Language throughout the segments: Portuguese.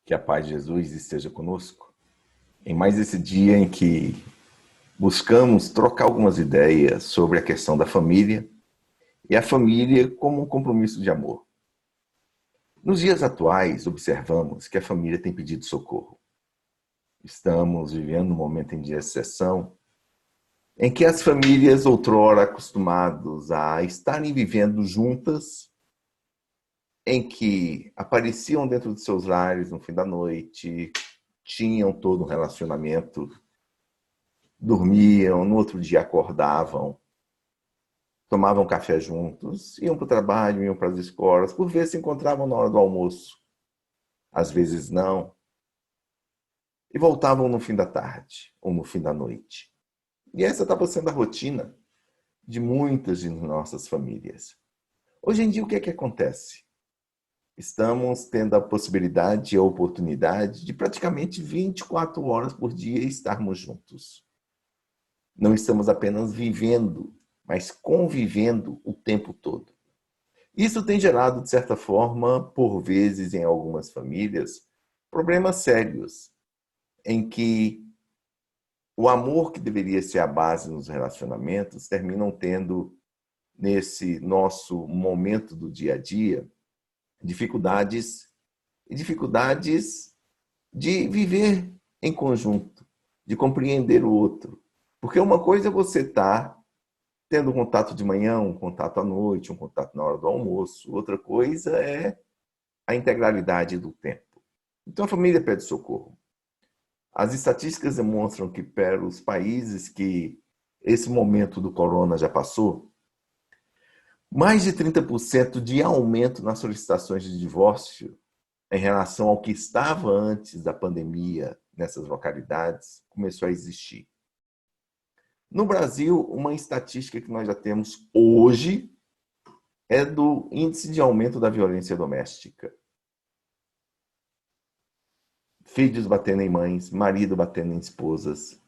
Que a paz de Jesus esteja conosco. Em mais esse dia em que buscamos trocar algumas ideias sobre a questão da família e a família como um compromisso de amor. Nos dias atuais, observamos que a família tem pedido socorro. Estamos vivendo um momento de exceção em que as famílias, outrora acostumadas a estarem vivendo juntas, em que apareciam dentro de seus lares no fim da noite, tinham todo um relacionamento, dormiam, no outro dia acordavam, tomavam café juntos, iam para o trabalho, iam para as escolas, por vezes se encontravam na hora do almoço, às vezes não, e voltavam no fim da tarde ou no fim da noite. E essa estava sendo a rotina de muitas de nossas famílias. Hoje em dia, o que é que acontece? Estamos tendo a possibilidade e a oportunidade de praticamente 24 horas por dia estarmos juntos. Não estamos apenas vivendo, mas convivendo o tempo todo. Isso tem gerado, de certa forma, por vezes em algumas famílias, problemas sérios, em que o amor que deveria ser a base nos relacionamentos terminam tendo, nesse nosso momento do dia a dia, dificuldades de viver em conjunto, de compreender o outro. Porque uma coisa é você estar tendo um contato de manhã, um contato à noite, um contato na hora do almoço. Outra coisa é a integralidade do tempo. Então a família pede socorro. As estatísticas demonstram que para os países que esse momento do corona já passou, mais de 30% de aumento nas solicitações de divórcio em relação ao que estava antes da pandemia nessas localidades começou a existir. No Brasil, uma estatística que nós já temos hoje é do índice de aumento da violência doméstica. Filhos batendo em mães, marido batendo em esposas,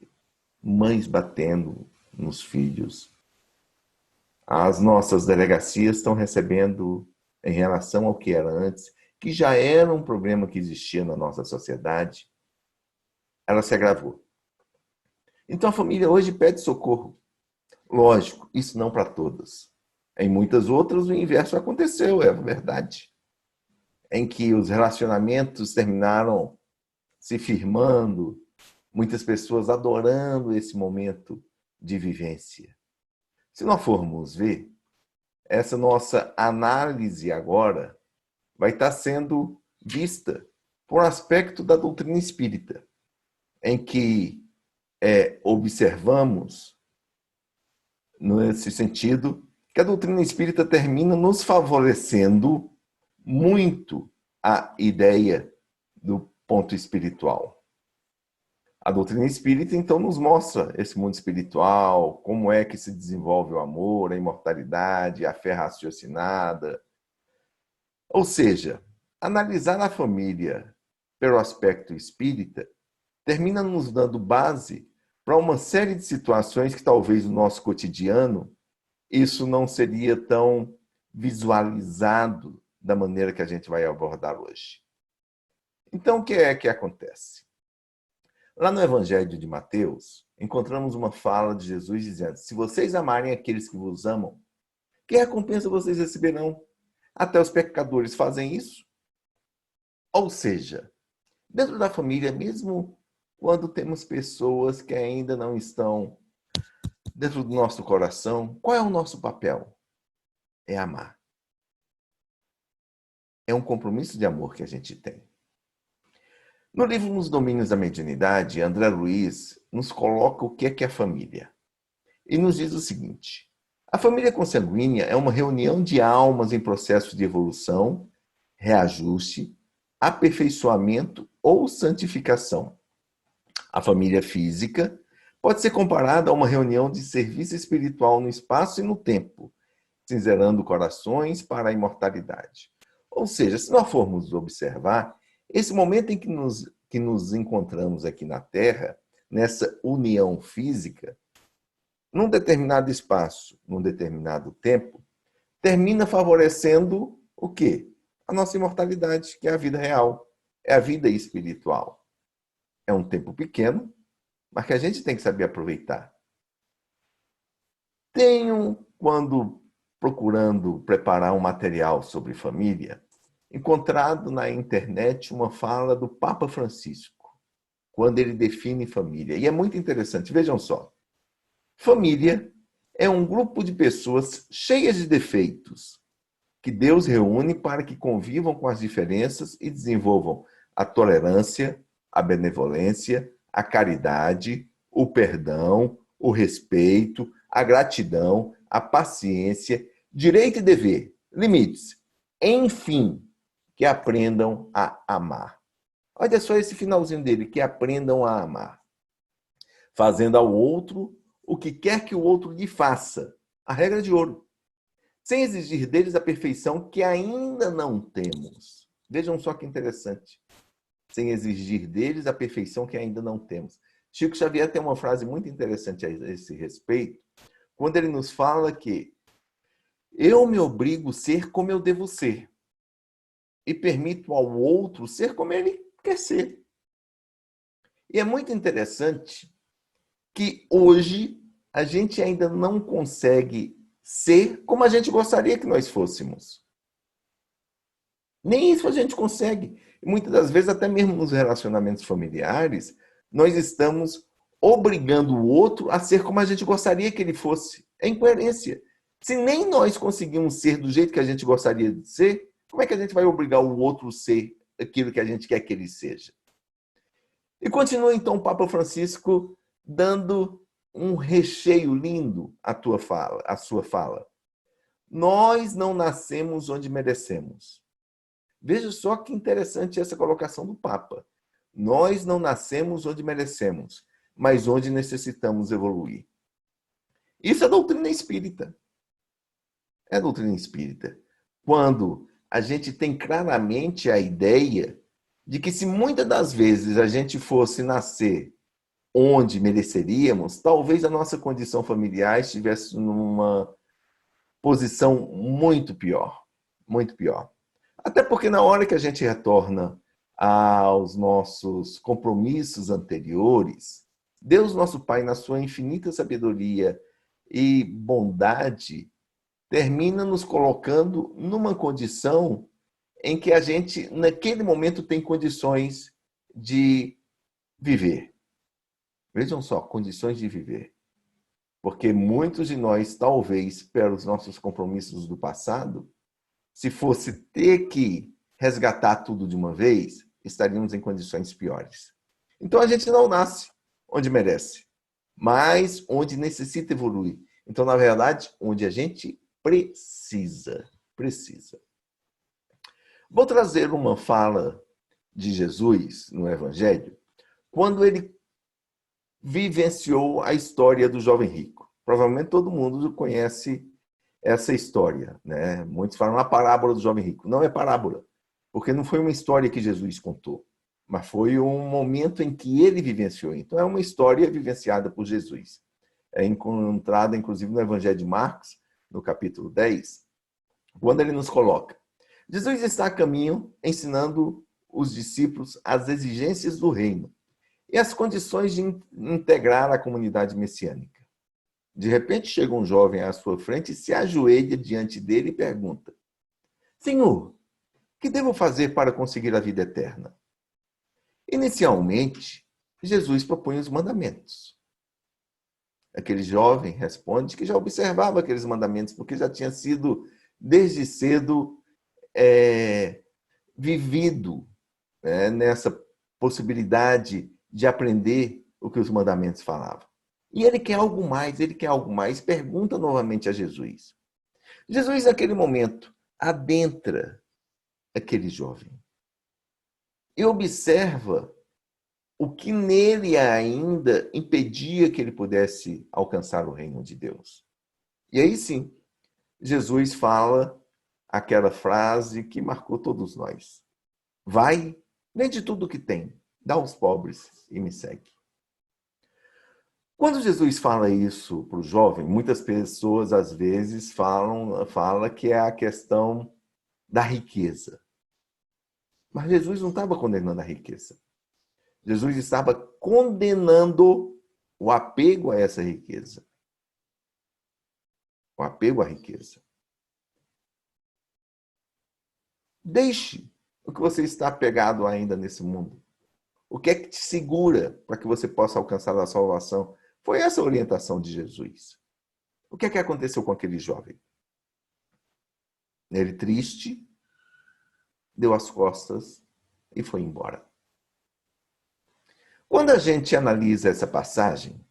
mães batendo nos filhos. As nossas delegacias estão recebendo, em relação ao que era antes, que já era um problema que existia na nossa sociedade, ela se agravou. Então a família hoje pede socorro. Lógico, isso não para todas. Em muitas outras o inverso aconteceu, é verdade. Em que os relacionamentos terminaram se firmando, muitas pessoas adorando esse momento de vivência. Se nós formos ver, essa nossa análise agora vai estar sendo vista por um aspecto da doutrina espírita, em que observamos, nesse sentido, que a doutrina espírita termina nos favorecendo muito a ideia do ponto espiritual. A doutrina espírita, então, nos mostra esse mundo espiritual, como é que se desenvolve o amor, a imortalidade, a fé raciocinada. Ou seja, analisar a família pelo aspecto espírita termina nos dando base para uma série de situações que talvez no nosso cotidiano isso não seria tão visualizado da maneira que a gente vai abordar hoje. Então, o que é que acontece? Lá no Evangelho de Mateus, encontramos uma fala de Jesus dizendo: se vocês amarem aqueles que vos amam, que recompensa vocês receberão? Até os pecadores fazem isso. Ou seja, dentro da família, mesmo quando temos pessoas que ainda não estão dentro do nosso coração, qual é o nosso papel? É amar. É um compromisso de amor que a gente tem. No livro Nos Domínios da Mediunidade, André Luiz nos coloca o que é a família. E nos diz o seguinte: a família consanguínea é uma reunião de almas em processo de evolução, reajuste, aperfeiçoamento ou santificação. A família física pode ser comparada a uma reunião de serviço espiritual no espaço e no tempo, cinzelando corações para a imortalidade. Ou seja, se nós formos observar, esse momento em que nos encontramos aqui na Terra, nessa união física, num determinado espaço, num determinado tempo, termina favorecendo o quê? A nossa imortalidade, que é a vida real. é a vida espiritual. É um tempo pequeno, mas que a gente tem que saber aproveitar. Tenho, quando procurando preparar um material sobre família, encontrado na internet uma fala do Papa Francisco, quando ele define família. E é muito interessante, vejam só. Família é um grupo de pessoas cheias de defeitos, que Deus reúne para que convivam com as diferenças e desenvolvam a tolerância, a benevolência, a caridade, o perdão, o respeito, a gratidão, a paciência, direito e dever, limites. Enfim, que aprendam a amar. Olha só esse finalzinho dele, que aprendam a amar. Fazendo ao outro o que quer que o outro lhe faça. A regra de ouro. Sem exigir deles a perfeição que ainda não temos. Vejam só que interessante. Sem exigir deles a perfeição que ainda não temos. Chico Xavier tem uma frase muito interessante a esse respeito, quando ele nos fala que eu me obrigo a ser como eu devo ser e permito ao outro ser como ele quer ser. E é muito interessante que hoje a gente ainda não consegue ser como a gente gostaria que nós fôssemos. Nem isso a gente consegue. E muitas das vezes, até mesmo nos relacionamentos familiares, nós estamos obrigando o outro a ser como a gente gostaria que ele fosse. É incoerência. Se nem nós conseguimos ser do jeito que a gente gostaria de ser, como é que a gente vai obrigar o outro a ser aquilo que a gente quer que ele seja? E continua então o Papa Francisco dando um recheio lindo à sua fala. Nós não nascemos onde merecemos. Veja só que interessante essa colocação do Papa. Nós não nascemos onde merecemos, mas onde necessitamos evoluir. Isso é doutrina espírita. É doutrina espírita. Quando a gente tem claramente a ideia de que se muitas das vezes a gente fosse nascer onde mereceríamos, talvez a nossa condição familiar estivesse numa posição muito pior. Muito pior. Até porque na hora que a gente retorna aos nossos compromissos anteriores, Deus, nosso Pai, na sua infinita sabedoria e bondade, termina nos colocando numa condição em que a gente, naquele momento, tem condições de viver. Vejam só, condições de viver. Porque muitos de nós, talvez, pelos nossos compromissos do passado, se fosse ter que resgatar tudo de uma vez, estaríamos em condições piores. Então a gente não nasce onde merece, mas onde necessita evoluir. Então, na verdade, onde a gente precisa. Vou trazer uma fala de Jesus no Evangelho, quando ele vivenciou a história do jovem rico. Provavelmente todo mundo conhece essa história, né? Muitos falam a parábola do jovem rico. Não é parábola, porque não foi uma história que Jesus contou, mas foi um momento em que ele vivenciou. Então é uma história vivenciada por Jesus. É encontrada, inclusive, no Evangelho de Marcos, no capítulo 10, quando ele nos coloca. Jesus está a caminho ensinando os discípulos as exigências do reino e as condições de integrar a comunidade messiânica. De repente chega um jovem à sua frente e se ajoelha diante dele e pergunta: Senhor, que devo fazer para conseguir a vida eterna? Inicialmente, Jesus propõe os mandamentos. Aquele jovem responde que já observava aqueles mandamentos, porque já tinha sido, desde cedo, vivido, né, nessa possibilidade de aprender o que os mandamentos falavam. E ele quer algo mais, pergunta novamente a Jesus. Jesus, naquele momento, adentra aquele jovem e observa o que nele ainda impedia que ele pudesse alcançar o reino de Deus. E aí sim, Jesus fala aquela frase que marcou todos nós. Vai, vende tudo o que tem, dá aos pobres e me segue. Quando Jesus fala isso para o jovem, muitas pessoas às vezes falam que é a questão da riqueza. Mas Jesus não estava condenando a riqueza. Jesus estava condenando o apego a essa riqueza. O apego à riqueza. Deixe o que você está apegado ainda nesse mundo. O que é que te segura para que você possa alcançar a salvação? Foi essa a orientação de Jesus. O que é que aconteceu com aquele jovem? Ele, triste, deu as costas e foi embora. Quando a gente analisa essa passagem,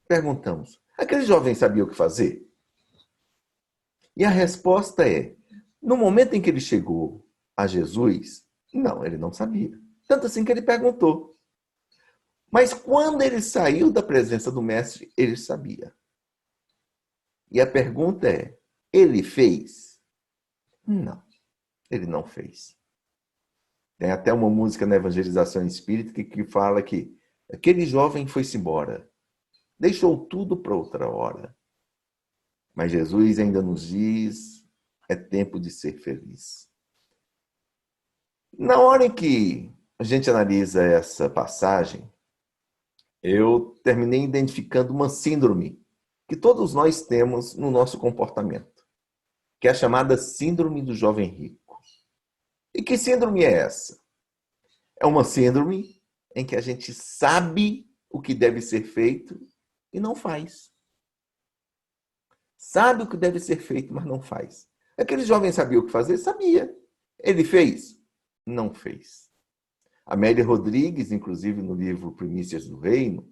perguntamos: aquele jovem sabia o que fazer? E a resposta é: no momento em que ele chegou a Jesus, não, ele não sabia. Tanto assim que ele perguntou. Mas quando ele saiu da presença do mestre, ele sabia. E a pergunta é: ele fez? Não, ele não fez. Tem até uma música na evangelização espírita que fala que aquele jovem foi-se embora, deixou tudo para outra hora. Mas Jesus ainda nos diz: é tempo de ser feliz. Na hora em que a gente analisa essa passagem, eu terminei identificando uma síndrome que todos nós temos no nosso comportamento, que é a chamada síndrome do jovem rico. E que síndrome é essa? É uma síndrome em que a gente sabe o que deve ser feito e não faz. Sabe o que deve ser feito, mas não faz. Aquele jovem sabia o que fazer? Sabia. Ele fez? Não fez. Amélia Rodrigues, inclusive no livro Primícias do Reino,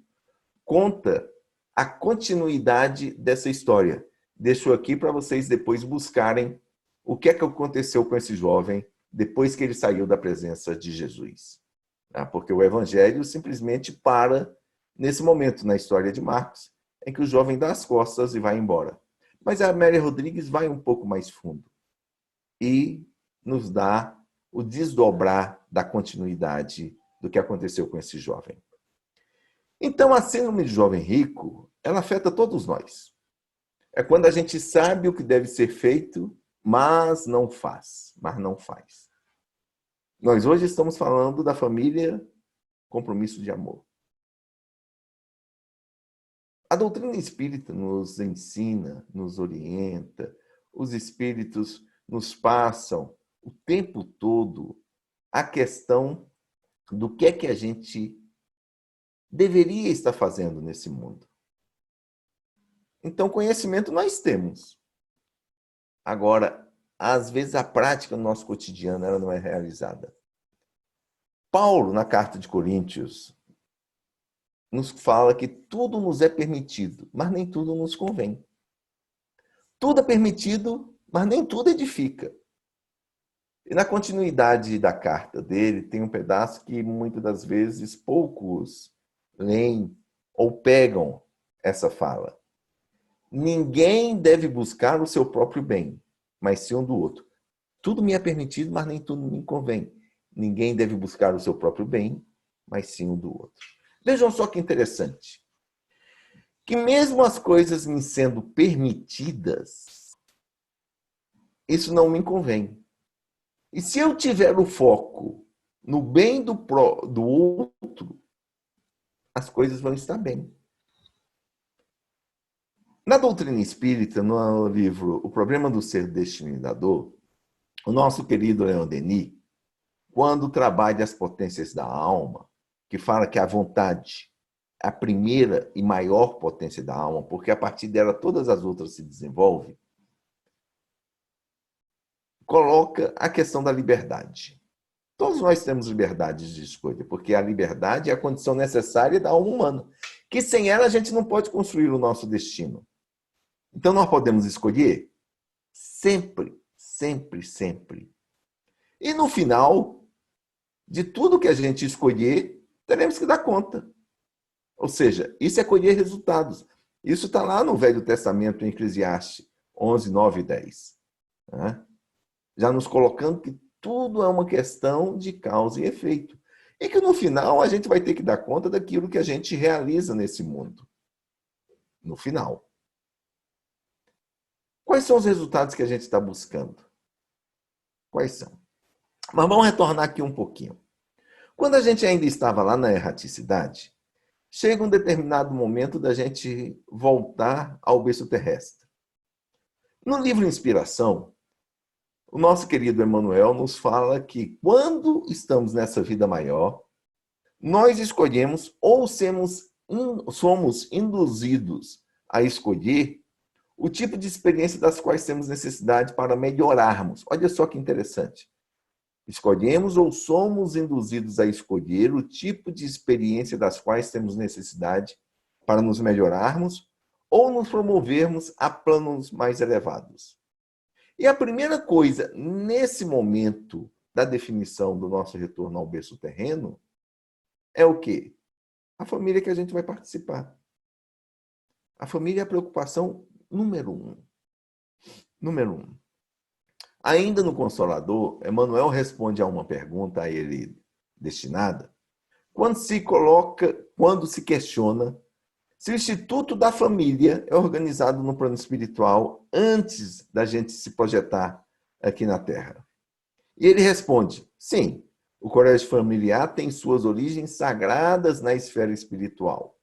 conta a continuidade dessa história. Deixo aqui para vocês depois buscarem o que é que aconteceu com esse jovem depois que ele saiu da presença de Jesus. Porque o evangelho simplesmente para nesse momento na história de Marcos, em que o jovem dá as costas e vai embora. Mas a Amélia Rodrigues vai um pouco mais fundo e nos dá o desdobrar da continuidade do que aconteceu com esse jovem. Então, a síndrome de jovem rico, ela afeta todos nós. É quando a gente sabe o que deve ser feito, mas não faz. Nós hoje estamos falando da família compromisso de amor. A doutrina espírita nos ensina, nos orienta, os espíritos nos passam o tempo todo a questão do que é que a gente deveria estar fazendo nesse mundo. Então, conhecimento nós temos. Agora, às vezes a prática no nosso cotidiano ela não é realizada. Paulo, na carta de Coríntios, nos fala que tudo nos é permitido, mas nem tudo nos convém. Tudo é permitido, mas nem tudo edifica. E na continuidade da carta dele, tem um pedaço que muitas das vezes poucos leem ou pegam essa fala. Ninguém deve buscar o seu próprio bem, mas sim um do outro. Tudo me é permitido, mas nem tudo me convém. Ninguém deve buscar o seu próprio bem, mas sim um do outro. Vejam só que interessante. Que mesmo as coisas me sendo permitidas, isso não me convém. E se eu tiver o foco no bem do outro, as coisas vão estar bem. Na doutrina espírita, no livro O Problema do Ser Destinador, o nosso querido Leon Denis, quando trabalha as potências da alma, que fala que a vontade é a primeira e maior potência da alma, porque a partir dela todas as outras se desenvolvem, coloca a questão da liberdade. Todos nós temos liberdade de escolha, porque a liberdade é a condição necessária da alma humana, que sem ela a gente não pode construir o nosso destino. Então nós podemos escolher sempre, sempre, sempre. E no final de tudo que a gente escolher, teremos que dar conta. Ou seja, isso é colher resultados. Isso está lá no Velho Testamento, em Eclesiastes 11, 9 e 10. Já nos colocando que tudo é uma questão de causa e efeito. E que no final a gente vai ter que dar conta daquilo que a gente realiza nesse mundo. No final. Quais são os resultados que a gente está buscando? Quais são? Mas vamos retornar aqui um pouquinho. Quando a gente ainda estava lá na erraticidade, chega um determinado momento da gente voltar ao berço terrestre. No livro Inspiração, o nosso querido Emmanuel nos fala que quando estamos nessa vida maior, nós escolhemos ou somos induzidos a escolher o tipo de experiência das quais temos necessidade para melhorarmos. Olha só que interessante. Escolhemos ou somos induzidos a escolher o tipo de experiência das quais temos necessidade para nos melhorarmos ou nos promovermos a planos mais elevados. E a primeira coisa, nesse momento da definição do nosso retorno ao berço terreno, é o quê? A família que a gente vai participar. A família é a preocupação número um. Número um. Ainda no Consolador, Emmanuel responde a uma pergunta a ele destinada, quando se questiona se o Instituto da Família é organizado no plano espiritual antes da gente se projetar aqui na Terra. E ele responde, sim, o colégio familiar tem suas origens sagradas na esfera espiritual.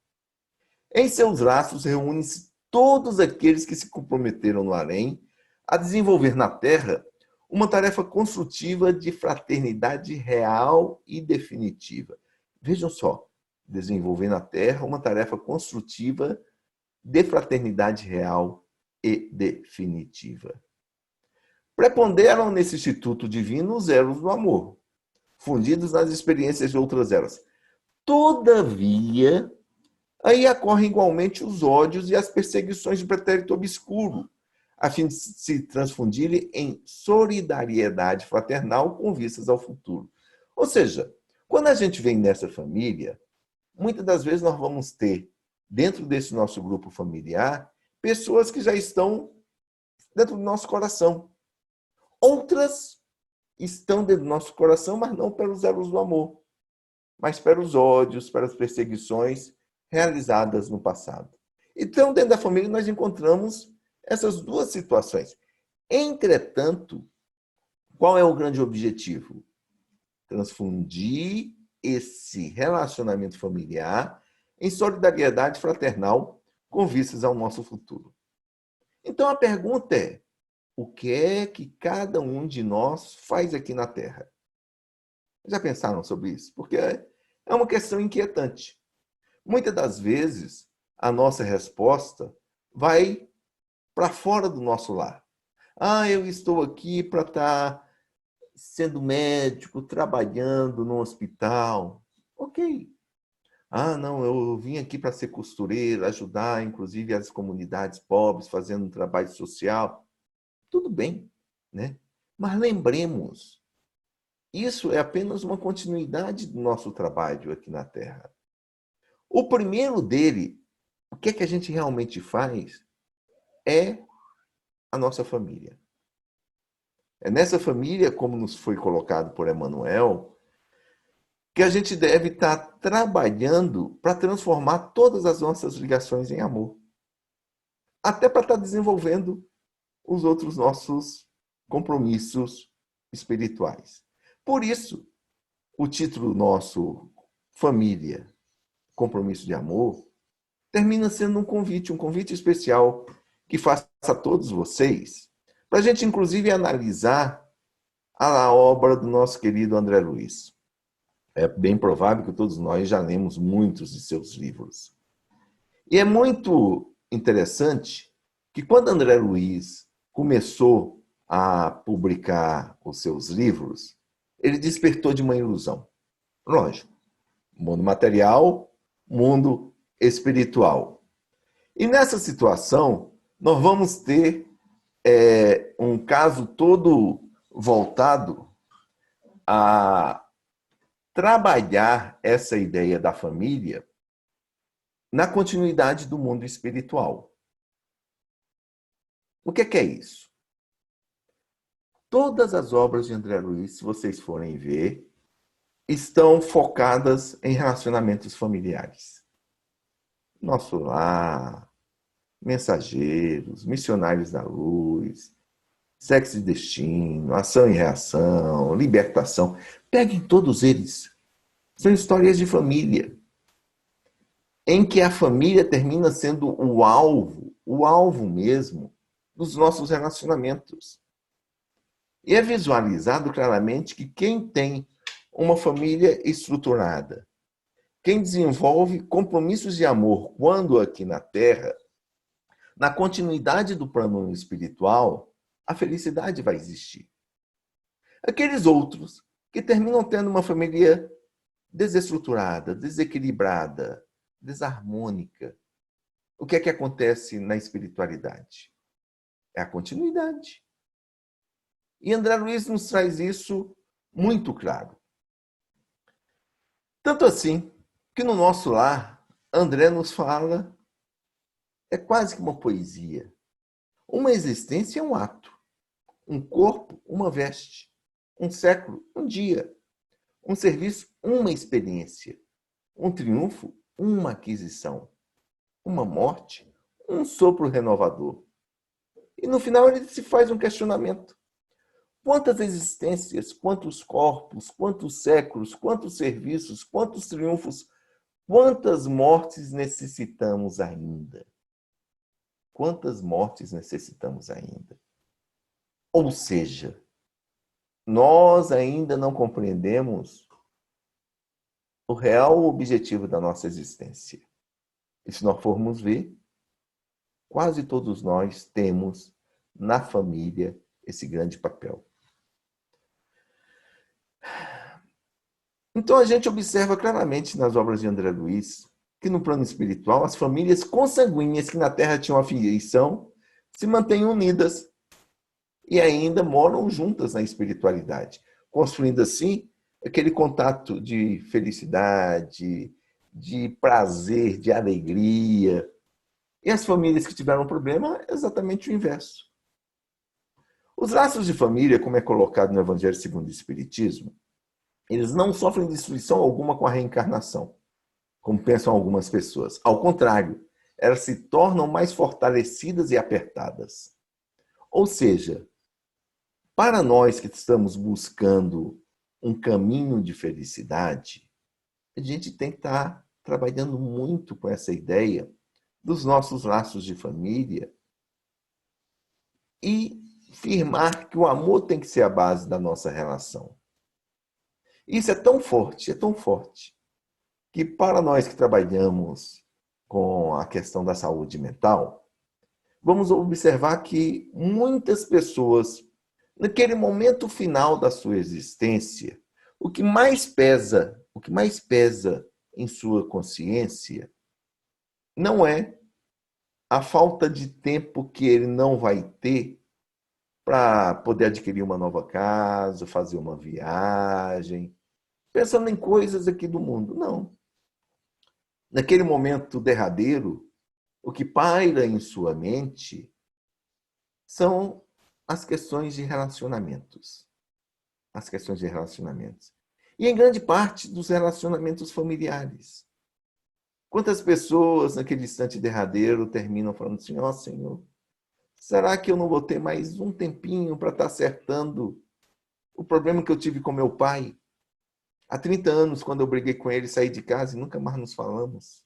Em seus laços reúnem-se todos aqueles que se comprometeram no além a desenvolver na Terra uma tarefa construtiva de fraternidade real e definitiva. Vejam só, desenvolver na Terra uma tarefa construtiva de fraternidade real e definitiva. Preponderam nesse Instituto Divino os elos do amor, fundidos nas experiências de outras eras. Todavia, aí ocorrem igualmente os ódios e as perseguições de pretérito obscuro, a fim de se transfundirem em solidariedade fraternal com vistas ao futuro. Ou seja, quando a gente vem nessa família, muitas das vezes nós vamos ter, dentro desse nosso grupo familiar, pessoas que já estão dentro do nosso coração. Outras estão dentro do nosso coração, mas não pelos elos do amor, mas pelos ódios, pelas perseguições realizadas no passado. Então, dentro da família, nós encontramos essas duas situações. Entretanto, qual é o grande objetivo? Transfundir esse relacionamento familiar em solidariedade fraternal com vistas ao nosso futuro. Então, a pergunta é, o que é que cada um de nós faz aqui na Terra? Já pensaram sobre isso? Porque é uma questão inquietante. Muitas das vezes, a nossa resposta vai para fora do nosso lar. Eu estou aqui para estar sendo médico, trabalhando no hospital. Ok. Não, eu vim aqui para ser costureira, ajudar, inclusive, as comunidades pobres, fazendo um trabalho social. Tudo bem, né? Mas lembremos, isso é apenas uma continuidade do nosso trabalho aqui na Terra. O primeiro dele, o que é que a gente realmente faz, é a nossa família. É nessa família, como nos foi colocado por Emmanuel, que a gente deve estar trabalhando para transformar todas as nossas ligações em amor. Até para estar desenvolvendo os outros nossos compromissos espirituais. Por isso, o título nosso, Família, Compromisso de Amor, termina sendo um convite especial que faço a todos vocês, para a gente, inclusive, analisar a obra do nosso querido André Luiz. É bem provável que todos nós já lemos muitos de seus livros. E é muito interessante que quando André Luiz começou a publicar os seus livros, ele despertou de uma ilusão. Lógico, mundo material, mundo espiritual. E nessa situação, nós vamos ter um caso todo voltado a trabalhar essa ideia da família na continuidade do mundo espiritual. O que é isso? Todas as obras de André Luiz, se vocês forem ver, estão focadas em relacionamentos familiares. Nosso Lar, Mensageiros, Missionários da Luz, Sexo e Destino, Ação e Reação, Libertação. Peguem todos eles. São histórias de família, em que a família termina sendo o alvo mesmo dos nossos relacionamentos. E é visualizado claramente que quem tem uma família estruturada, quem desenvolve compromissos de amor quando aqui na Terra, na continuidade do plano espiritual, a felicidade vai existir. Aqueles outros que terminam tendo uma família desestruturada, desequilibrada, desarmônica, o que é que acontece na espiritualidade? É a continuidade. E André Luiz nos traz isso muito claro. Tanto assim que no nosso lar, André nos fala, é quase que uma poesia. Uma existência é um ato, um corpo, uma veste, um século, um dia, um serviço, uma experiência, um triunfo, uma aquisição, uma morte, um sopro renovador. E no final ele se faz um questionamento. Quantas existências, quantos corpos, quantos séculos, quantos serviços, quantos triunfos, quantas mortes necessitamos ainda? Quantas mortes necessitamos ainda? Ou seja, nós ainda não compreendemos o real objetivo da nossa existência. E se nós formos ver, quase todos nós temos na família esse grande papel. Então a gente observa claramente nas obras de André Luiz que no plano espiritual as famílias consanguíneas que na Terra tinham afeição se mantêm unidas e ainda moram juntas na espiritualidade, construindo assim aquele contato de felicidade, de prazer, de alegria. E as famílias que tiveram problema, é exatamente o inverso. Os laços de família, como é colocado no Evangelho segundo o Espiritismo, eles não sofrem destruição alguma com a reencarnação, como pensam algumas pessoas. Ao contrário, elas se tornam mais fortalecidas e apertadas. Ou seja, para nós que estamos buscando um caminho de felicidade, a gente tem que estar trabalhando muito com essa ideia dos nossos laços de família e firmar que o amor tem que ser a base da nossa relação. Isso é tão forte, que para nós que trabalhamos com a questão da saúde mental, vamos observar que muitas pessoas, naquele momento final da sua existência, o que mais pesa em sua consciência não é a falta de tempo que ele não vai ter para poder adquirir uma nova casa, fazer uma viagem, pensando em coisas aqui do mundo. Não. Naquele momento derradeiro, o que paira em sua mente são as questões de relacionamentos. As questões de relacionamentos. E em grande parte dos relacionamentos familiares. Quantas pessoas naquele instante derradeiro terminam falando assim, ó Senhor, será que eu não vou ter mais um tempinho para estar acertando o problema que eu tive com meu pai? Há 30 anos, quando eu briguei com ele, saí de casa e nunca mais nos falamos.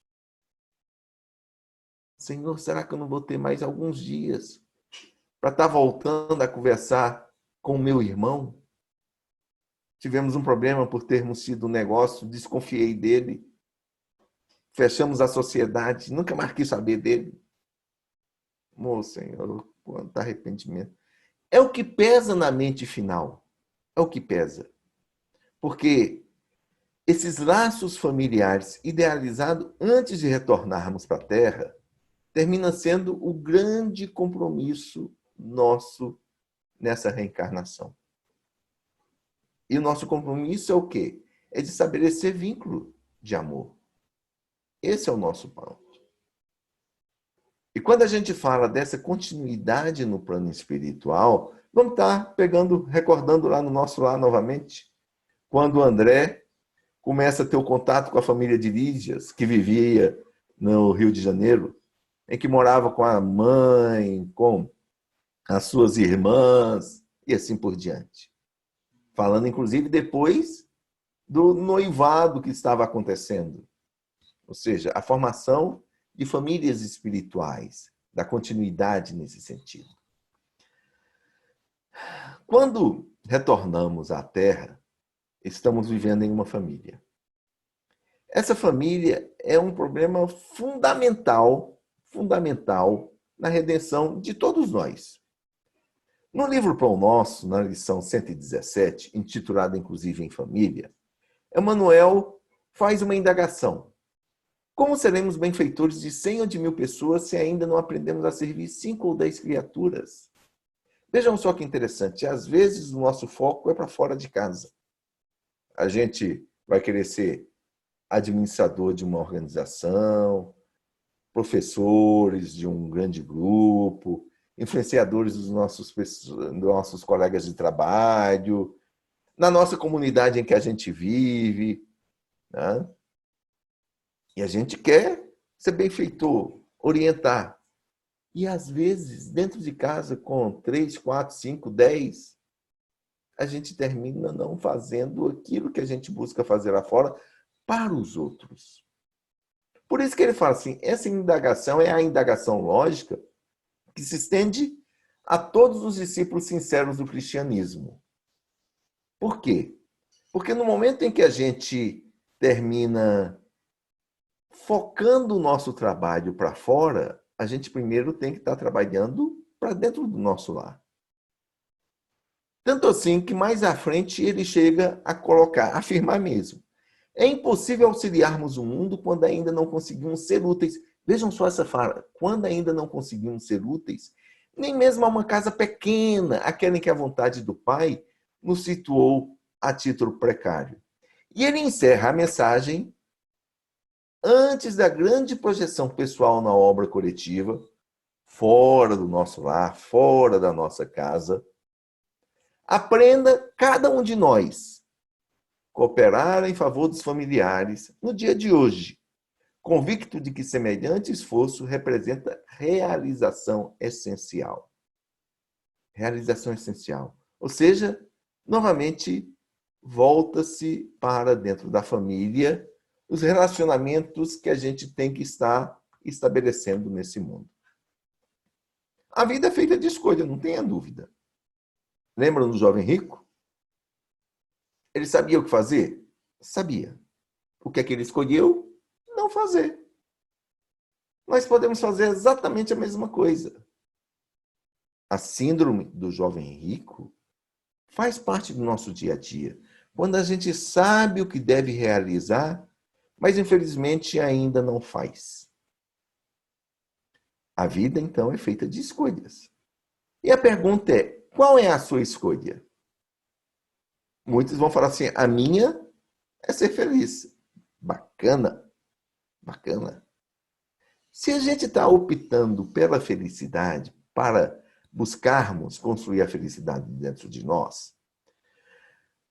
Senhor, será que eu não vou ter mais alguns dias para estar voltando a conversar com o meu irmão? Tivemos um problema por termos tido um negócio, desconfiei dele, fechamos a sociedade, nunca mais quis saber dele. Ô Senhor, quanto arrependimento. É o que pesa na mente final. É o que pesa. Porque esses laços familiares idealizados antes de retornarmos para a Terra termina sendo o grande compromisso nosso nessa reencarnação. E o nosso compromisso é o quê? É de estabelecer vínculo de amor. Esse é o nosso ponto. E quando a gente fala dessa continuidade no plano espiritual, vamos estar recordando lá no nosso lar novamente, quando o André começa a ter o contato com a família de Lídias, que vivia no Rio de Janeiro, em que morava com a mãe, com as suas irmãs e assim por diante. Falando, inclusive, depois do noivado que estava acontecendo. Ou seja, a formação de famílias espirituais, da continuidade nesse sentido. Quando retornamos à Terra, estamos vivendo em uma família. Essa família é um problema fundamental na redenção de todos nós. No livro Pão Nosso, na lição 117, intitulada inclusive em família, Emmanuel faz uma indagação. Como seremos benfeitores de 100 ou de 1000 pessoas se ainda não aprendemos a servir 5 ou 10 criaturas? Vejam só que interessante. Às vezes o nosso foco é para fora de casa. A gente vai querer ser administrador de uma organização, professores de um grande grupo, influenciadores dos nossos colegas de trabalho, na nossa comunidade em que a gente vive, né? E a gente quer ser benfeitor, orientar. E, às vezes, dentro de casa, com 3, 4, 5, 10, a gente termina não fazendo aquilo que a gente busca fazer lá fora para os outros. Por isso que ele fala assim, essa indagação é a indagação lógica que se estende a todos os discípulos sinceros do cristianismo. Por quê? Porque no momento em que a gente termina focando o nosso trabalho para fora, a gente primeiro tem que estar trabalhando para dentro do nosso lar. Tanto assim que mais à frente ele chega a colocar, afirmar mesmo. É impossível auxiliarmos o mundo quando ainda não conseguimos ser úteis. Vejam só essa fala. Quando ainda não conseguimos ser úteis, nem mesmo a uma casa pequena, aquela em que a vontade do Pai nos situou a título precário. E ele encerra a mensagem antes da grande projeção pessoal na obra coletiva, fora do nosso lar, fora da nossa casa. Aprenda cada um de nós cooperar em favor dos familiares no dia de hoje, convicto de que semelhante esforço representa realização essencial. Realização essencial. Ou seja, novamente, volta-se para dentro da família os relacionamentos que a gente tem que estar estabelecendo nesse mundo. A vida é feita de escolha, não tenha dúvida. Lembram do jovem rico? Ele sabia o que fazer? Sabia. O que é que ele escolheu? Não fazer. Nós podemos fazer exatamente a mesma coisa. A síndrome do jovem rico faz parte do nosso dia a dia. Quando a gente sabe o que deve realizar, mas infelizmente ainda não faz. A vida, então, é feita de escolhas. E a pergunta é, qual é a sua escolha? Muitos vão falar assim, a minha é ser feliz. Bacana, bacana. Se a gente está optando pela felicidade, para buscarmos construir a felicidade dentro de nós,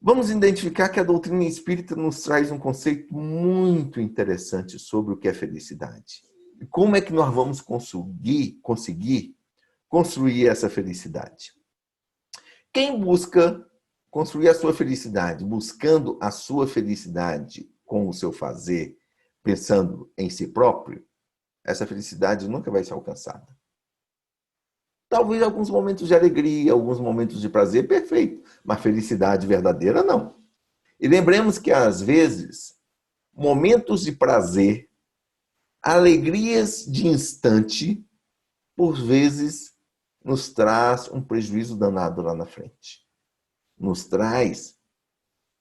vamos identificar que a doutrina espírita nos traz um conceito muito interessante sobre o que é felicidade. E como é que nós vamos conseguir construir essa felicidade? Quem busca construir a sua felicidade, buscando a sua felicidade com o seu fazer, pensando em si próprio, essa felicidade nunca vai ser alcançada. Talvez alguns momentos de alegria, alguns momentos de prazer, perfeito, mas felicidade verdadeira, não. E lembremos que, às vezes, momentos de prazer, alegrias de instante, por vezes, nos traz um prejuízo danado lá na frente. Nos traz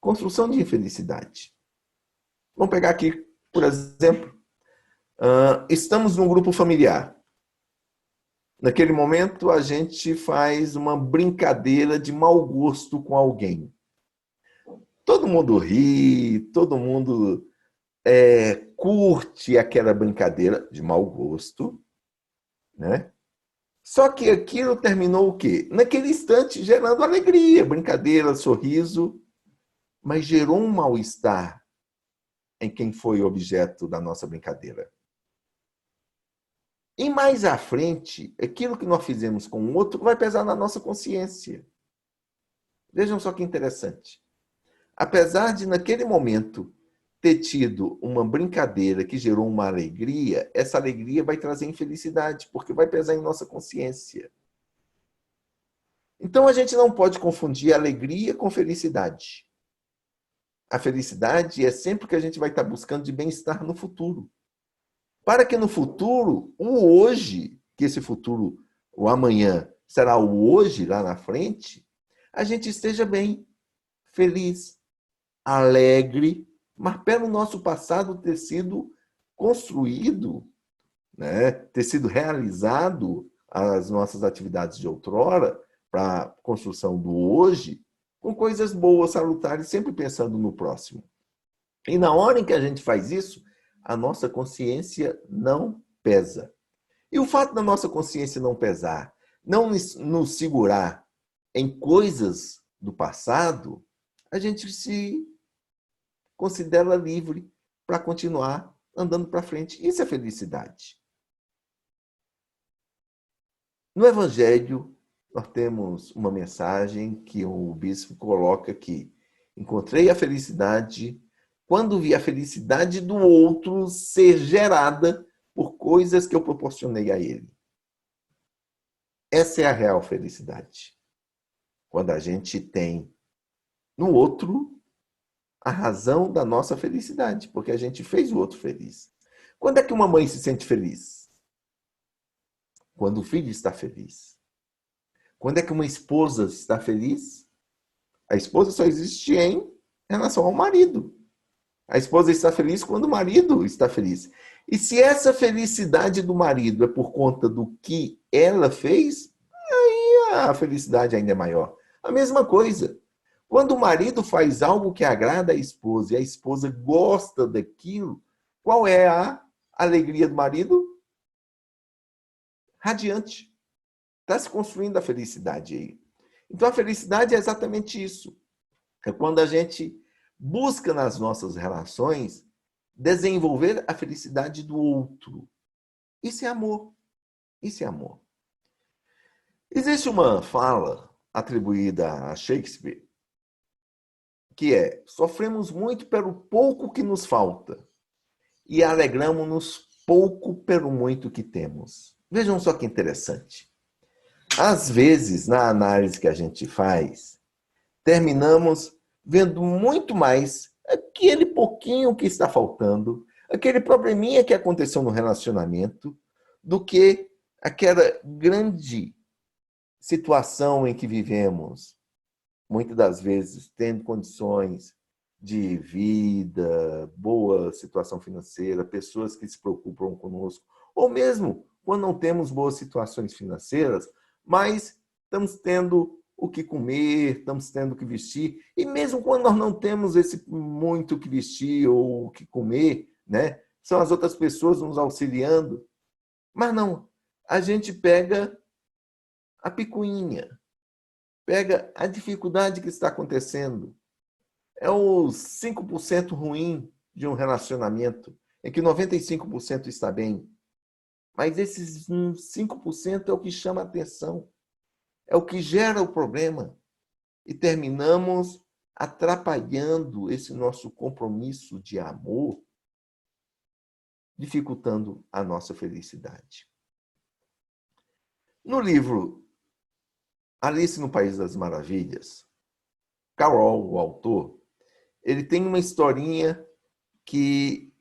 construção de infelicidade. Vamos pegar aqui, por exemplo, estamos num grupo familiar. Naquele momento, a gente faz uma brincadeira de mau gosto com alguém. Todo mundo ri, todo mundo curte aquela brincadeira de mau gosto, né? Só que aquilo terminou o quê? Naquele instante, gerando alegria, brincadeira, sorriso, mas gerou um mal-estar em quem foi objeto da nossa brincadeira. E mais à frente, aquilo que nós fizemos com o outro vai pesar na nossa consciência. Vejam só que interessante. Apesar de, naquele momento, ter tido uma brincadeira que gerou uma alegria, essa alegria vai trazer infelicidade, porque vai pesar em nossa consciência. Então, a gente não pode confundir alegria com felicidade. A felicidade é sempre o que a gente vai estar buscando de bem-estar no futuro. Para que no futuro, o hoje, que esse futuro, o amanhã, será o hoje lá na frente, a gente esteja bem, feliz, alegre, mas pelo nosso passado ter sido construído, né, ter sido realizado as nossas atividades de outrora para a construção do hoje, com coisas boas, salutares, sempre pensando no próximo. E na hora em que a gente faz isso, a nossa consciência não pesa. E o fato da nossa consciência não pesar, não nos segurar em coisas do passado, a gente se considera livre para continuar andando para frente. Isso é felicidade. No Evangelho, nós temos uma mensagem que o bispo coloca aqui. Encontrei a felicidade quando vi a felicidade do outro ser gerada por coisas que eu proporcionei a ele. Essa é a real felicidade. Quando a gente tem no outro a razão da nossa felicidade, porque a gente fez o outro feliz. Quando é que uma mãe se sente feliz? Quando o filho está feliz. Quando é que uma esposa está feliz? A esposa só existe em relação ao marido. A esposa está feliz quando o marido está feliz. E se essa felicidade do marido é por conta do que ela fez, aí a felicidade ainda é maior. A mesma coisa. Quando o marido faz algo que agrada a esposa e a esposa gosta daquilo, qual é a alegria do marido? Radiante. Está se construindo a felicidade aí. Então a felicidade é exatamente isso. É quando a gente busca nas nossas relações desenvolver a felicidade do outro. Isso é amor. Isso é amor. Existe uma fala atribuída a Shakespeare que é: sofremos muito pelo pouco que nos falta e alegramos-nos pouco pelo muito que temos. Vejam só que interessante. Às vezes, na análise que a gente faz, terminamos vendo muito mais aquele pouquinho que está faltando, aquele probleminha que aconteceu no relacionamento, do que aquela grande situação em que vivemos, muitas das vezes tendo condições de vida, boa situação financeira, pessoas que se preocupam conosco, ou mesmo quando não temos boas situações financeiras, mas estamos tendo o que comer, estamos tendo o que vestir, e mesmo quando nós não temos esse muito o que vestir ou o que comer, né? São as outras pessoas nos auxiliando. Mas não, a gente pega a picuinha, pega a dificuldade que está acontecendo. É o 5% ruim de um relacionamento, em que 95% está bem. Mas esses 5% é o que chama a atenção, é o que gera o problema. E terminamos atrapalhando esse nosso compromisso de amor, dificultando a nossa felicidade. No livro Alice no País das Maravilhas, Carroll, o autor, ele tem uma historinha que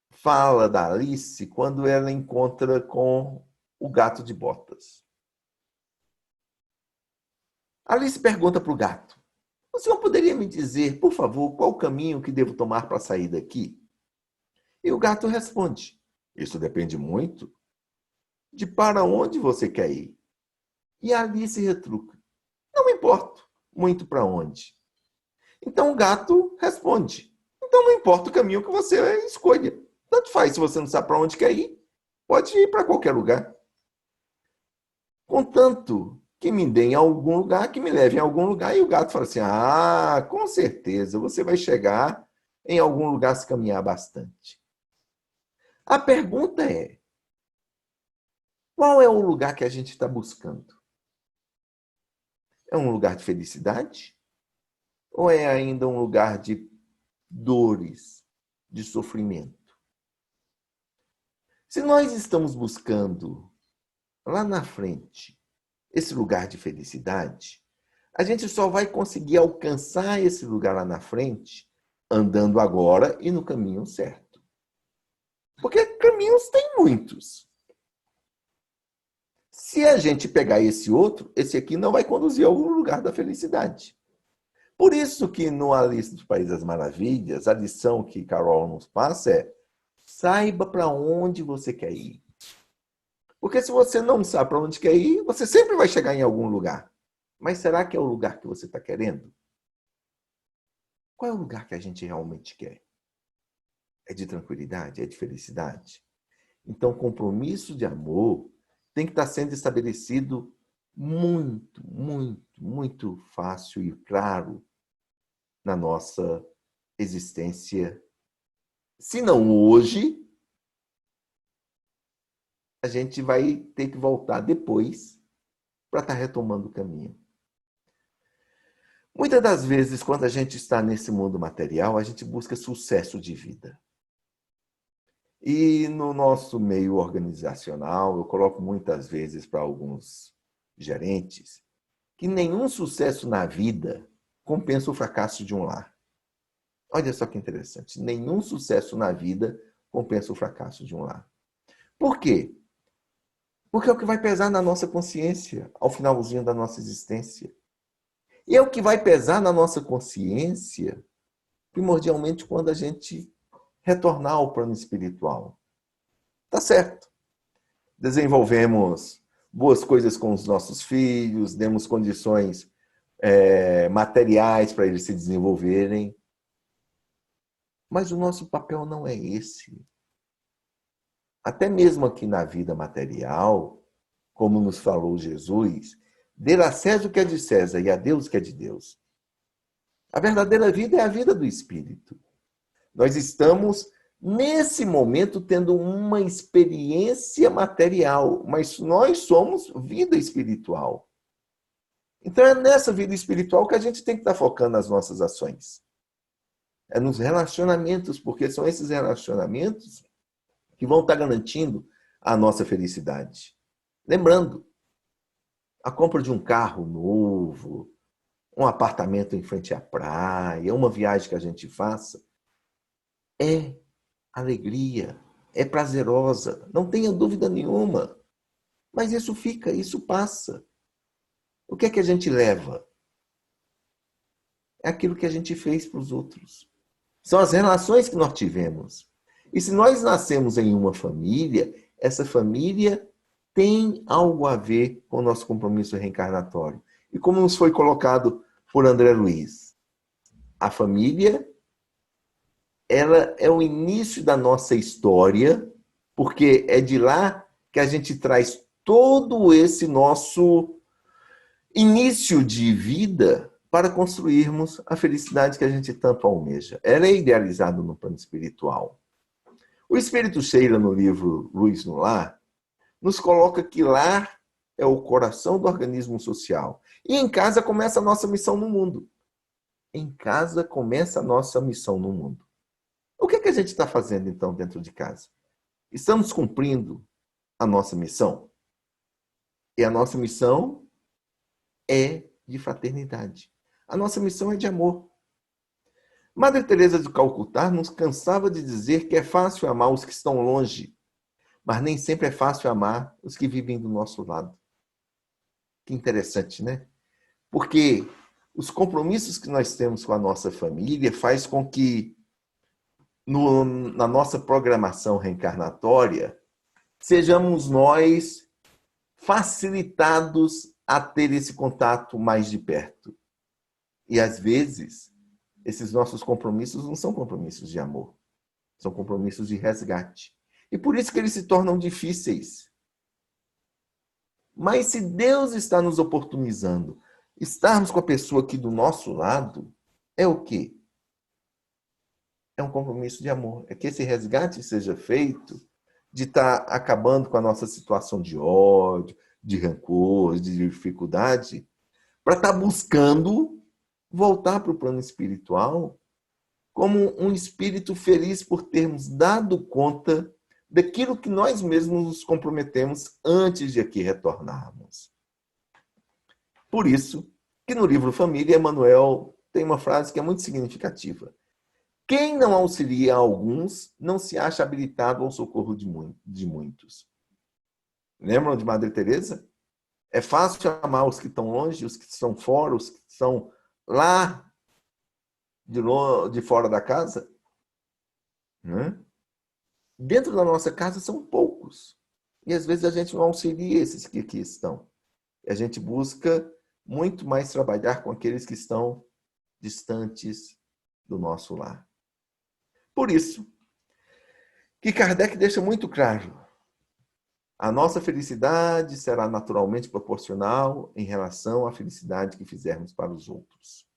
fala da Alice quando ela encontra com o gato de botas. Alice pergunta para o gato: o senhor poderia me dizer, por favor, qual o caminho que devo tomar para sair daqui? E o gato responde: isso depende muito de para onde você quer ir. E a Alice retruca: não me importo muito para onde. Então o gato responde: então não importa o caminho que você escolha. Tanto faz, se você não sabe para onde quer ir, pode ir para qualquer lugar. Contanto que me dê em algum lugar, que me leve em algum lugar. E o gato fala assim: ah, com certeza, você vai chegar em algum lugar se caminhar bastante. A pergunta é: Qual é o lugar que a gente está buscando? É um lugar de felicidade? Ou é ainda um lugar de dores, de sofrimento? Se nós estamos buscando lá na frente esse lugar de felicidade, a gente só vai conseguir alcançar esse lugar lá na frente andando agora e no caminho certo. Porque caminhos tem muitos. Se a gente pegar esse outro, esse aqui não vai conduzir ao lugar da felicidade. Por isso que no Alice do País das Maravilhas, a lição que Carol nos passa é: saiba para onde você quer ir. Porque se você não sabe para onde quer ir, você sempre vai chegar em algum lugar. Mas será que é o lugar que você está querendo? Qual é o lugar que a gente realmente quer? É de tranquilidade? É de felicidade? Então, compromisso de amor tem que estar sendo estabelecido muito, muito, muito fácil e claro na nossa existência. Se não hoje, a gente vai ter que voltar depois para estar retomando o caminho. Muitas das vezes, quando a gente está nesse mundo material, a gente busca sucesso de vida. E no nosso meio organizacional, eu coloco muitas vezes para alguns gerentes que nenhum sucesso na vida compensa o fracasso de um lar. Olha só que interessante. Nenhum sucesso na vida compensa o fracasso de um lar. Por quê? Porque é o que vai pesar na nossa consciência ao finalzinho da nossa existência. E é o que vai pesar na nossa consciência, primordialmente, quando a gente retornar ao plano espiritual. Tá certo. Desenvolvemos boas coisas com os nossos filhos, demos condições materiais para eles se desenvolverem. Mas o nosso papel não é esse. Até mesmo aqui na vida material, como nos falou Jesus, dê a César o que é de César e a Deus o que é de Deus. A verdadeira vida é a vida do Espírito. Nós estamos, nesse momento, tendo uma experiência material, mas nós somos vida espiritual. Então é nessa vida espiritual que a gente tem que estar focando as nossas ações. É nos relacionamentos, porque são esses relacionamentos que vão estar garantindo a nossa felicidade. Lembrando, a compra de um carro novo, um apartamento em frente à praia, uma viagem que a gente faça, é alegria, é prazerosa, não tenha dúvida nenhuma. Mas isso fica, isso passa. O que é que a gente leva? É aquilo que a gente fez para os outros. São as relações que nós tivemos. E se nós nascemos em uma família, essa família tem algo a ver com o nosso compromisso reencarnatório. E como nos foi colocado por André Luiz, a família, ela é o início da nossa história, porque é de lá que a gente traz todo esse nosso início de vida para construirmos a felicidade que a gente tanto almeja. Ela é idealizada no plano espiritual. O Espírito Sheila, no livro Luz no Lar, nos coloca que lar é o coração do organismo social. E em casa começa a nossa missão no mundo. Em casa começa a nossa missão no mundo. O que é que a gente está fazendo, então, dentro de casa? Estamos cumprindo a nossa missão? E a nossa missão é de fraternidade. A nossa missão é de amor. Madre Teresa de Calcutá nos cansava de dizer que é fácil amar os que estão longe, mas nem sempre é fácil amar os que vivem do nosso lado. Que interessante, né? Porque os compromissos que nós temos com a nossa família faz com que na nossa programação reencarnatória sejamos nós facilitados a ter esse contato mais de perto. E às vezes esses nossos compromissos não são compromissos de amor, são compromissos de resgate. E por isso que eles se tornam difíceis. Mas se Deus está nos oportunizando, estarmos com a pessoa aqui do nosso lado, é o quê? É um compromisso de amor. É que esse resgate seja feito de estar acabando com a nossa situação de ódio, de rancor, de dificuldade, para estar buscando voltar para o plano espiritual como um espírito feliz por termos dado conta daquilo que nós mesmos nos comprometemos antes de aqui retornarmos. Por isso que no livro Família, Emmanuel tem uma frase que é muito significativa. Quem não auxilia alguns não se acha habilitado ao socorro de muitos. Lembram de Madre Teresa? É fácil amar os que estão longe, os que estão fora, os que estão lá de fora da casa, né? Dentro da nossa casa são poucos. E às vezes a gente não auxilia esses que aqui estão. E a gente busca muito mais trabalhar com aqueles que estão distantes do nosso lar. Por isso que Kardec deixa muito claro: a nossa felicidade será naturalmente proporcional em relação à felicidade que fizermos para os outros.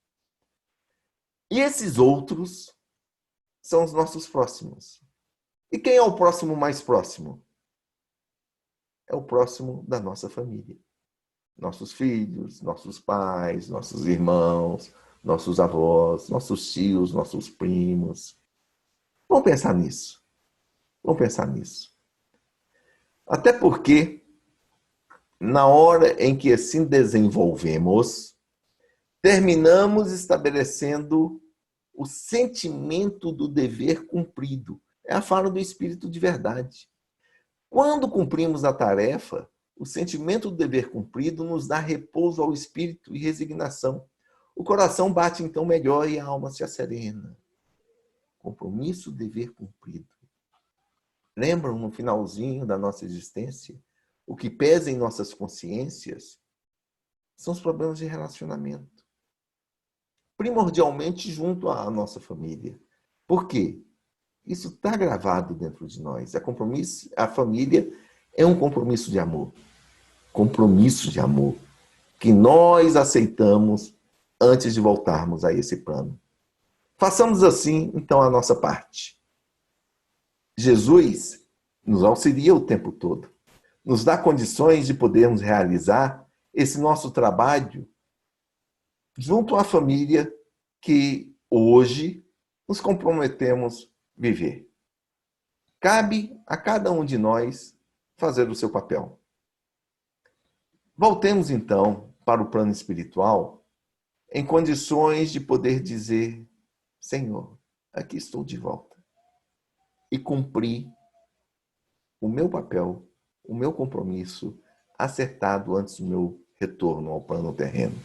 E esses outros são os nossos próximos. E quem é o próximo mais próximo? É o próximo da nossa família. Nossos filhos, nossos pais, nossos irmãos, nossos avós, nossos tios, nossos primos. Vamos pensar nisso. Vamos pensar nisso. Até porque, na hora em que assim desenvolvemos, terminamos estabelecendo o sentimento do dever cumprido. É a fala do espírito de verdade. Quando cumprimos a tarefa, o sentimento do dever cumprido nos dá repouso ao espírito e resignação. O coração bate então melhor e a alma se asserena. Compromisso, dever cumprido. Lembram no finalzinho da nossa existência? O que pesa em nossas consciências são os problemas de relacionamento. Primordialmente junto à nossa família. Por quê? Isso está gravado dentro de nós. A família é um compromisso de amor. Compromisso de amor que nós aceitamos antes de voltarmos a esse plano. Façamos assim, então, a nossa parte. Jesus nos auxilia o tempo todo. Nos dá condições de podermos realizar esse nosso trabalho junto à família que hoje nos comprometemos a viver. Cabe a cada um de nós fazer o seu papel. Voltemos, então, para o plano espiritual em condições de poder dizer: Senhor, aqui estou de volta. E cumpri o meu papel, o meu compromisso, acertado antes do meu retorno ao plano terreno.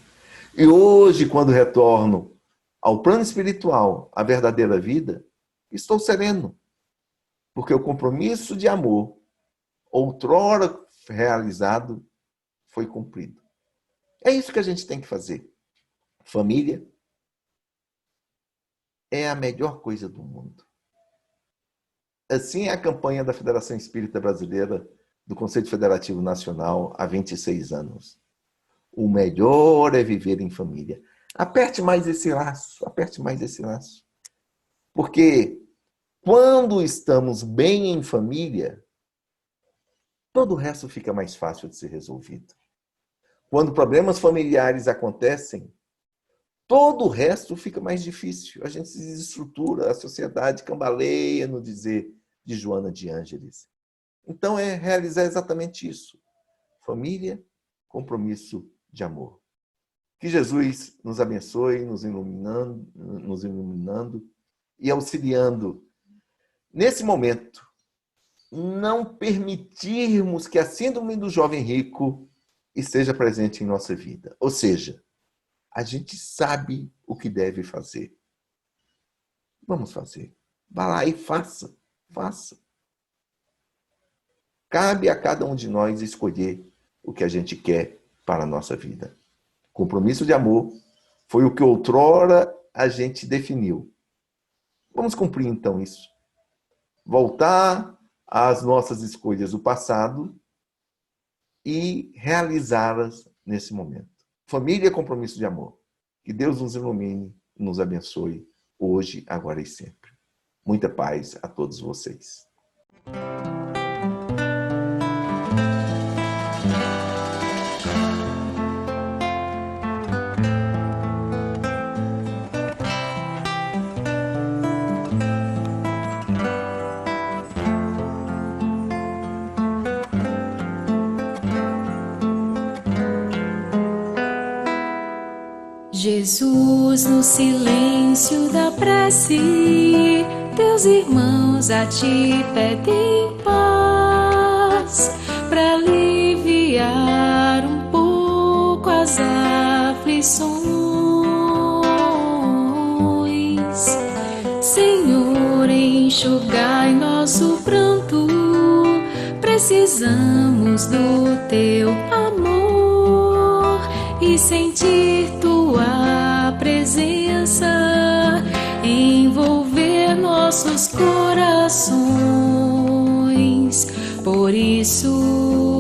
E hoje, quando retorno ao plano espiritual, a verdadeira vida, estou sereno, porque o compromisso de amor, outrora realizado, foi cumprido. É isso que a gente tem que fazer. Família é a melhor coisa do mundo. Assim é a campanha da Federação Espírita Brasileira, do Conselho Federativo Nacional, há 26 anos. O melhor é viver em família. Aperte mais esse laço, aperte mais esse laço. Porque quando estamos bem em família, todo o resto fica mais fácil de ser resolvido. Quando problemas familiares acontecem, todo o resto fica mais difícil. A gente se desestrutura, a sociedade cambaleia, no dizer de Joana de Ângeles. Então, é realizar exatamente isso. Família, compromisso de amor. Que Jesus nos abençoe, nos iluminando e auxiliando. Nesse momento, não permitirmos que a síndrome do jovem rico esteja presente em nossa vida. Ou seja, a gente sabe o que deve fazer. Vamos fazer. Vá lá e faça. Faça. Cabe a cada um de nós escolher o que a gente quer para a nossa vida. Compromisso de amor foi o que outrora a gente definiu. Vamos cumprir então isso. Voltar às nossas escolhas do passado e realizá-las nesse momento. Família é compromisso de amor. Que Deus nos ilumine, nos abençoe, hoje, agora e sempre. Muita paz a todos vocês. Jesus, no silêncio da prece, teus irmãos a ti pedem paz, para aliviar um pouco as aflições. Senhor, enxugai nosso pranto, precisamos do teu amor e sentir tua presença envolver nossos corações. Por isso